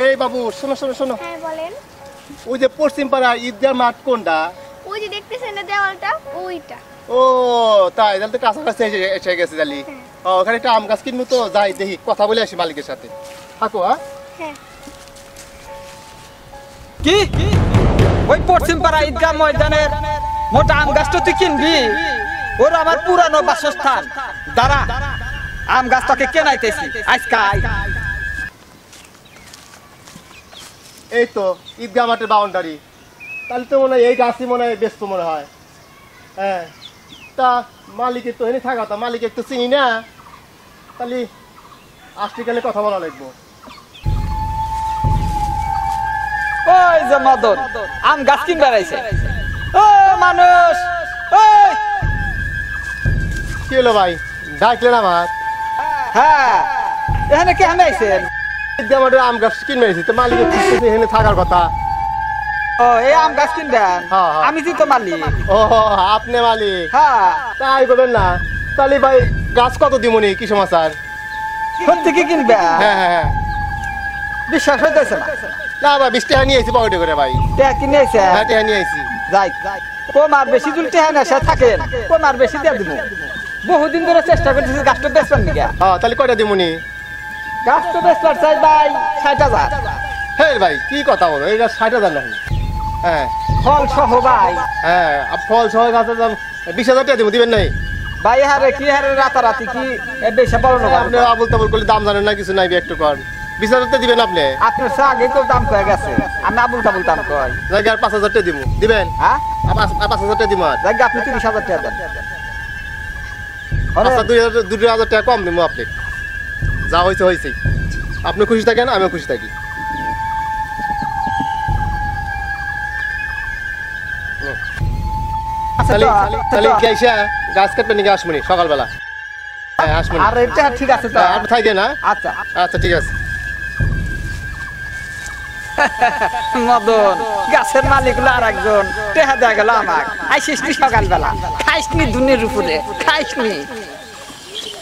এই বাবু শোনো শোনো শোনো। হ্যাঁ বলেন। ওই যে পশ্চিম পাড়া ঈদগাহ মাঠ কোনটা? ওই যে দেখতেছেন না দেওয়ালটা, ওইটা। ও তাই, তাহলে তো কাছাকাছি এসে গেছে তাহলে। ওখানে একটা আম গাছ কিনবো তো, যাই দেখি কথা বলে আসি মালিকের সাথে। থাকো। হ্যাঁ কি ওই পশ্চিম পাড়া ঈদগাহ ময়দানের মোটা আম গাছটা তুই কিনবি? ওর আমার পুরানো বাসস্থান। দাঁড়া, আম গাছটাকে কেনাইতেছি আজকাল। এই তো ঈদগাহ মাঠের বাউন্ডারি, তাহলে তো মনে হয় এই গাছই মনে হয় ব্যস্ত মনে হয়। হ্যাঁ, তা মালিকের তো এনে থাকা, তা মালিক একটু চিনি না, তাহলে আসতে গেলে কথা বলা লাগবো। ওই যে মদন আম গাছ কিনবার আইছে। ও মানুষ, কি হলো ভাই, ডাকলেন আমার? হ্যাঁ এখানে কে আমি আইছেন? ঈদগাহ মাঠের আম গাছ কিনবে এসেছি, তো মালিকের খুঁজতেছি এখানে থাকার কথা। ও এই আম গাছ কিনবেন? হ্যাঁ, হ্যাঁ। আমি তো মালিক। ও আপনি মালিক? হ্যাঁ। তাই করবেন না, তাহলে ভাই গাছ কত দিমনি, কি সমাচার? সত্যি কি কিনবে? হ্যাঁ হ্যাঁ হ্যাঁ। বিশ্বাস হইতেছে না? না ভাই, 20 টাকা নিয়ে আইছি পকেটে করে ভাই। টেহা কিনে আইছে? হ্যাঁ, টাকা নিয়ে আইছি। যাই কমার বেশি যদি টেহা নেশা থাকেন কমার বেশি দিয়ে দিব। বহুদিন ধরে চেষ্টা করতেছি গাছটা বেচবেন নাকি? হ্যাঁ, তাহলে কয়টা দিমনি? গাছটা বেচবার চাই ভাই 60,000। হ্যাঁ ভাই, কি কথা বলো, এই গাছ 60,000 নাকি? হ্যাঁ ফল সহ ভাই। হ্যাঁ, ফল সহ গাছের দাম 20,000 টাকা দিব, দিবেন নাই? ভাই হারে কি হারে রাতারাতি কি বেশি বড় না? আপনি আবুল তাবুল করলে দাম জানেন না, কিছু নাই, একটু কর। 20,000 টাকা দিবেন আপনি? আপনার সে আগে তো দাম কয়ে গেছে, আমি আবুল তাবুল দাম কয়। জায়গা আর 5,000 টাকা দিব, দিবেন? হ্যাঁ, আর 5,000 টাকা দিব। আর জায়গা আপনি 30,000 টাকা দেন। আচ্ছা, 2,000 টাকা কম দিব আপনি। যা হয়েছে হয়েছে, আপনি খুশি থাকেন, আমিও খুশি থাকি। তাহলে তাহলে গাইসা গাছ কাটবেন নাকি আসমনি সকালবেলা? হ্যাঁ আসমনি। আর এটা ঠিক আছে তো? আপনি থাকেন। না আচ্ছা আচ্ছা, ঠিক আছে। মদন গাছের মালিক হলো আর একজন, টেহা দেয়া গেল আমার। আইসিস সকালবেলা, খাইসনি দুনির উপরে, খাইসনি।